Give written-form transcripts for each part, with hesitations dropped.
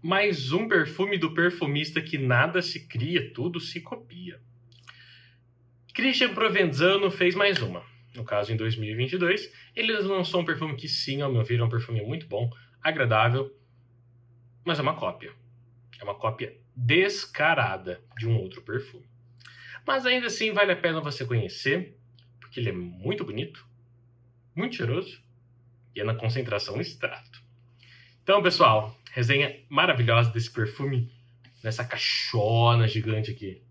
Mais um perfume do perfumista que nada se cria, tudo se copia. Christian Provenzano fez mais uma. No caso, em 2022, ele lançou um perfume que sim, ao meu ver, é um perfume muito bom, agradável, mas é uma cópia. É uma cópia descarada de um outro perfume. Mas ainda assim, vale a pena você conhecer, porque ele é muito bonito, muito cheiroso e é na concentração extrato. Então, pessoal, resenha maravilhosa desse perfume nessa caixona gigante aqui.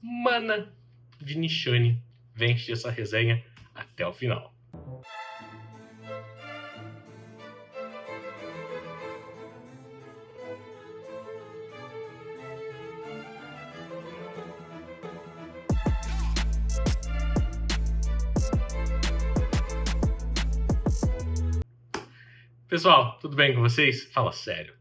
Mana de Nishane. Vence essa resenha até o final. Pessoal, tudo bem com vocês? Fala sério.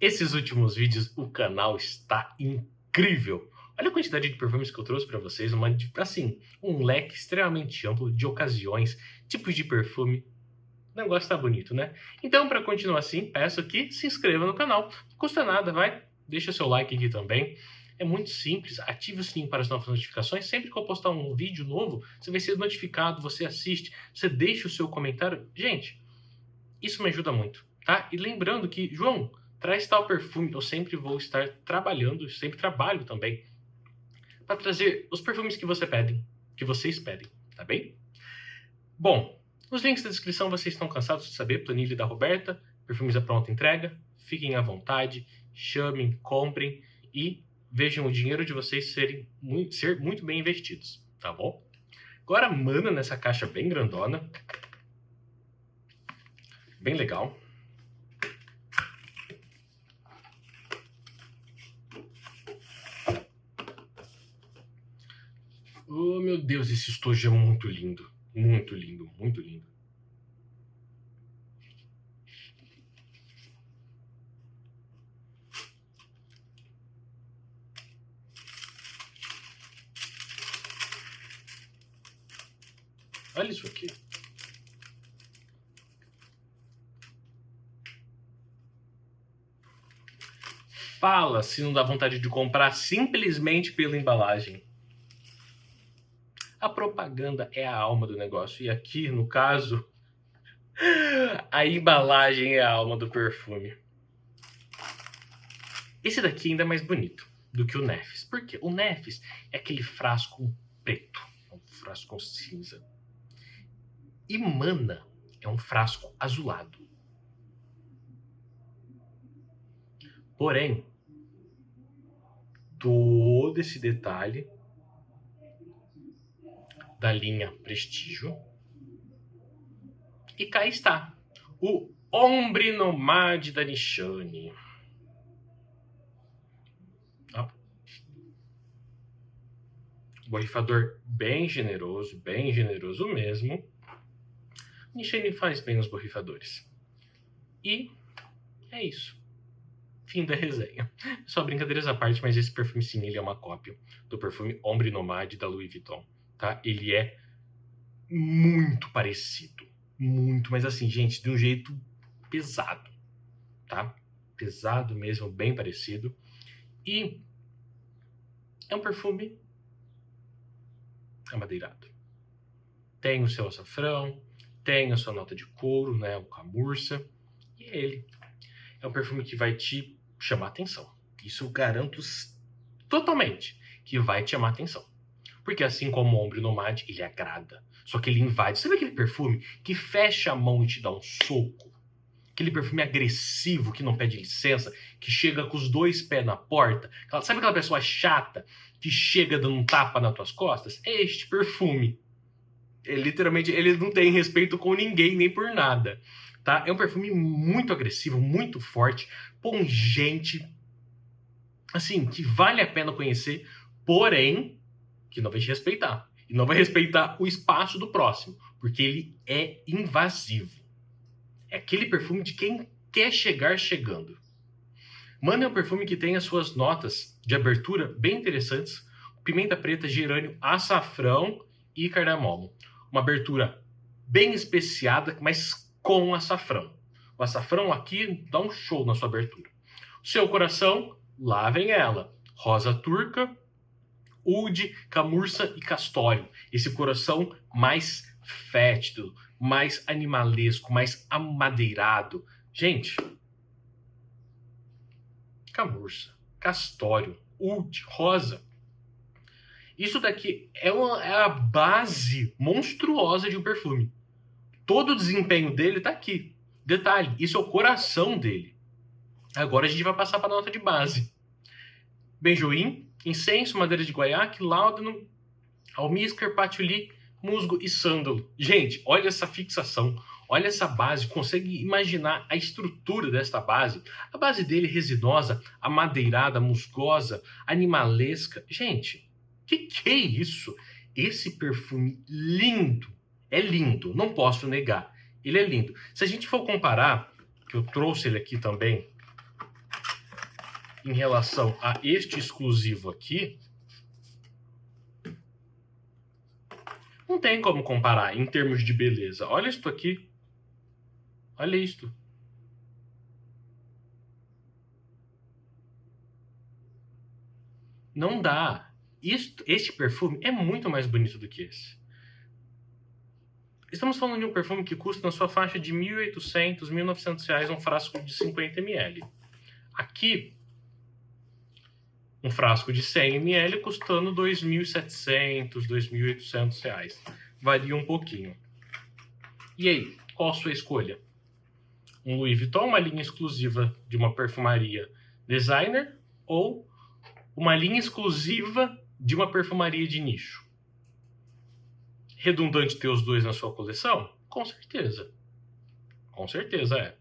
Esses últimos vídeos, o canal está incrível. Olha a quantidade de perfumes que eu trouxe para vocês, um leque extremamente amplo de ocasiões, tipos de perfume. O negócio tá bonito, né? Então, para continuar assim, peço que se inscreva no canal. Não custa nada, vai. Deixa seu like aqui também. É muito simples, ative o sininho para as novas notificações. Sempre que eu postar um vídeo novo, você vai ser notificado, você assiste, você deixa o seu comentário. Gente, isso me ajuda muito, tá? E lembrando que, João, traz tal perfume. Eu sempre vou estar trabalhando, sempre trabalho também, para trazer os perfumes que vocês pedem, tá bem? Bom, nos links da descrição vocês estão cansados de saber, planilha da Roberta, perfumes à pronta entrega, fiquem à vontade, chamem, comprem e vejam o dinheiro de vocês ser muito bem investidos, tá bom? Agora, mana nessa caixa bem grandona, bem legal. Oh, meu Deus, esse estojo é muito lindo. Muito lindo, muito lindo. Olha isso aqui. Fala se não dá vontade de comprar simplesmente pela embalagem. A propaganda é a alma do negócio. E aqui, no caso, a embalagem é a alma do perfume. Esse daqui ainda é mais bonito do que o Nefis. Por quê? O Nefis é aquele frasco preto, um frasco cinza. E Mana é um frasco azulado. Porém, todo esse detalhe da linha Prestígio. E cá está, o Ombre Nomade da Nishane. Borrifador bem generoso mesmo. Nishane faz bem os borrifadores. E é isso. Fim da resenha. Só brincadeiras à parte, mas esse perfume sim, ele é uma cópia do perfume Ombre Nomade da Louis Vuitton, tá? Ele é muito parecido. Muito, mas assim, gente, de um jeito pesado, tá? Pesado mesmo, bem parecido. E é um perfume amadeirado. Tem o seu açafrão, tem a sua nota de couro, né, o camurça, e ele é um perfume que vai te chamar atenção. Isso eu garanto totalmente que vai te chamar atenção. Porque assim como o Ombre Nomade, ele agrada. Só que ele invade. Sabe aquele perfume que fecha a mão e te dá um soco? Aquele perfume agressivo que não pede licença, que chega com os dois pés na porta. Sabe aquela pessoa chata que chega dando um tapa nas tuas costas? É este perfume. Literalmente, ele não tem respeito com ninguém, nem por nada. Tá? É um perfume muito agressivo, muito forte, pungente, assim, que vale a pena conhecer, porém, que não vai te respeitar. E não vai respeitar o espaço do próximo, porque ele é invasivo. É aquele perfume de quem quer chegar chegando. Mana é um perfume que tem as suas notas de abertura bem interessantes. Pimenta preta, gerânio, açafrão e cardamomo. Uma abertura bem especiada, mas com açafrão. O açafrão aqui dá um show na sua abertura. Seu coração, lá vem ela. Rosa turca, oud, camurça e castório. Esse coração mais fétido, mais animalesco, mais amadeirado. Gente, camurça, castório, oud, rosa. Isso daqui é a base monstruosa de um perfume. Todo o desempenho dele tá aqui. Detalhe, isso é o coração dele. Agora a gente vai passar para a nota de base. Benjoim, incenso, madeira de guaiaque, láudano, almíscar, patchouli, musgo e sândalo. Gente, olha essa fixação. Olha essa base, consegue imaginar a estrutura desta base? A base dele é resinosa, amadeirada, musgosa, animalesca. Gente, que é isso? Esse perfume lindo, é lindo, não posso negar. Ele é lindo. Se a gente for comparar, que eu trouxe ele aqui também, em relação a este exclusivo aqui, não tem como comparar em termos de beleza. Olha isto aqui. Olha isto. Não dá. Este perfume é muito mais bonito do que esse. Estamos falando de um perfume que custa na sua faixa de R$ 1.800, R$ 1.900 um frasco de 50 ml. Aqui, um frasco de 100 ml custando R$ 2.700, R$ 2.800. Varia um pouquinho. E aí, qual a sua escolha? Um Louis Vuitton, uma linha exclusiva de uma perfumaria designer, ou uma linha exclusiva de uma perfumaria de nicho? Redundante ter os dois na sua coleção? Com certeza. Com certeza é.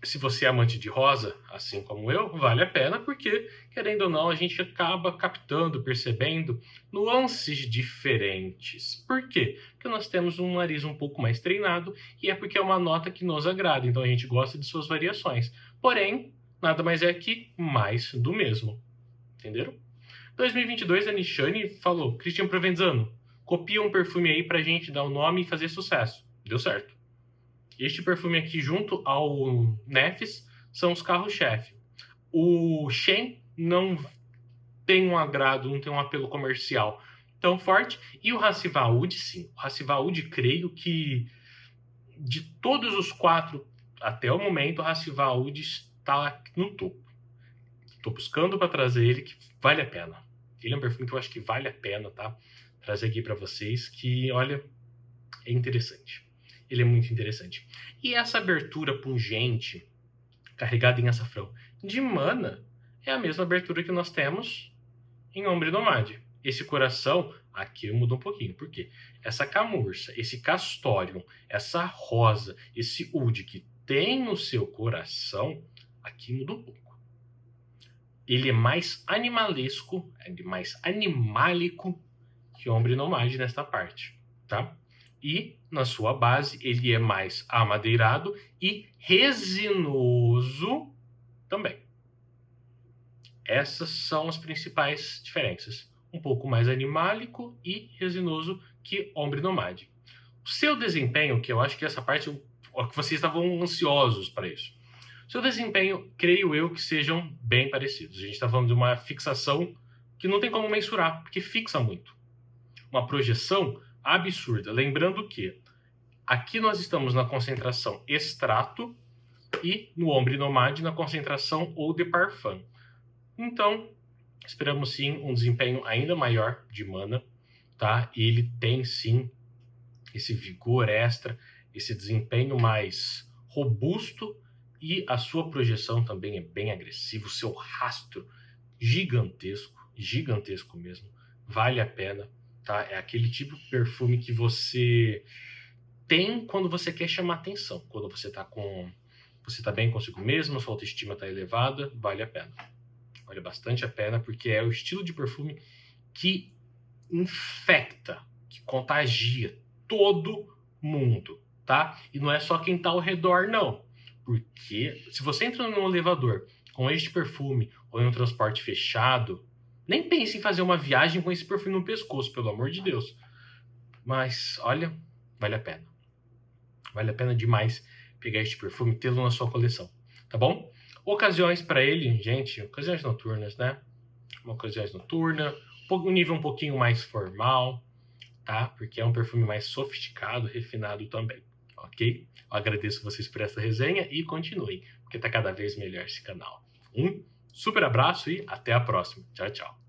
Se você é amante de rosa, assim como eu, vale a pena, porque, querendo ou não, a gente acaba captando, percebendo nuances diferentes. Por quê? Porque nós temos um nariz um pouco mais treinado e é porque é uma nota que nos agrada, então a gente gosta de suas variações. Porém, nada mais é que mais do mesmo. Entenderam? 2022, a Nishane falou: Christian Provenzano, copia um perfume aí pra gente dar o nome e fazer sucesso. Deu certo. Este perfume aqui, junto ao Nefes, são os carros-chefe. O Shen não tem um agrado, não tem um apelo comercial tão forte. E o Hassiva Oud, sim. O Hassiva Oud, creio que de todos os 4 até o momento, o Hassiva Oud está no topo. Estou buscando para trazer ele, que vale a pena. Ele é um perfume que eu acho que vale a pena, tá? Trazer aqui para vocês, que, olha, é interessante. Ele é muito interessante. E essa abertura pungente, carregada em açafrão, de mana, é a mesma abertura que nós temos em Ombre Nomade. Esse coração, aqui muda um pouquinho. Por quê? Essa camurça, esse castório, essa rosa, esse oud que tem no seu coração, aqui muda um pouco. Ele é mais animalesco, mais animálico que Ombre Nomade nesta parte, tá? E, na sua base, ele é mais amadeirado e resinoso também. Essas são as principais diferenças. Um pouco mais animálico e resinoso que Ombre Nomade. O seu desempenho, que eu acho que essa parte, que vocês estavam ansiosos para isso. Seu desempenho, creio eu, que sejam bem parecidos. A gente está falando de uma fixação que não tem como mensurar, porque fixa muito. Uma projeção absurda. Lembrando que aqui nós estamos na concentração extrato e no Ombre Nomade na concentração Eau de Parfum. Então, esperamos sim um desempenho ainda maior de mana, tá? E ele tem sim esse vigor extra, esse desempenho mais robusto e a sua projeção também é bem agressiva, o seu rastro gigantesco mesmo, vale a pena. Tá? É aquele tipo de perfume que você tem quando você quer chamar atenção. Quando você tá bem consigo mesmo, sua autoestima está elevada, vale a pena. Vale bastante a pena, porque é o estilo de perfume que infecta, que contagia todo mundo, tá? E não é só quem tá ao redor, não. Porque se você entra num elevador com este perfume ou em um transporte fechado, nem pense em fazer uma viagem com esse perfume no pescoço, pelo amor de Deus. Mas, olha, vale a pena. Vale a pena demais pegar este perfume e tê-lo na sua coleção, tá bom? Ocasiões para ele, gente, ocasiões noturnas, né? Uma ocasiões noturna, um nível um pouquinho mais formal, tá? Porque é um perfume mais sofisticado, refinado também, ok? Eu agradeço vocês por essa resenha e continuem, porque tá cada vez melhor esse canal. Um super abraço e até a próxima. Tchau, tchau.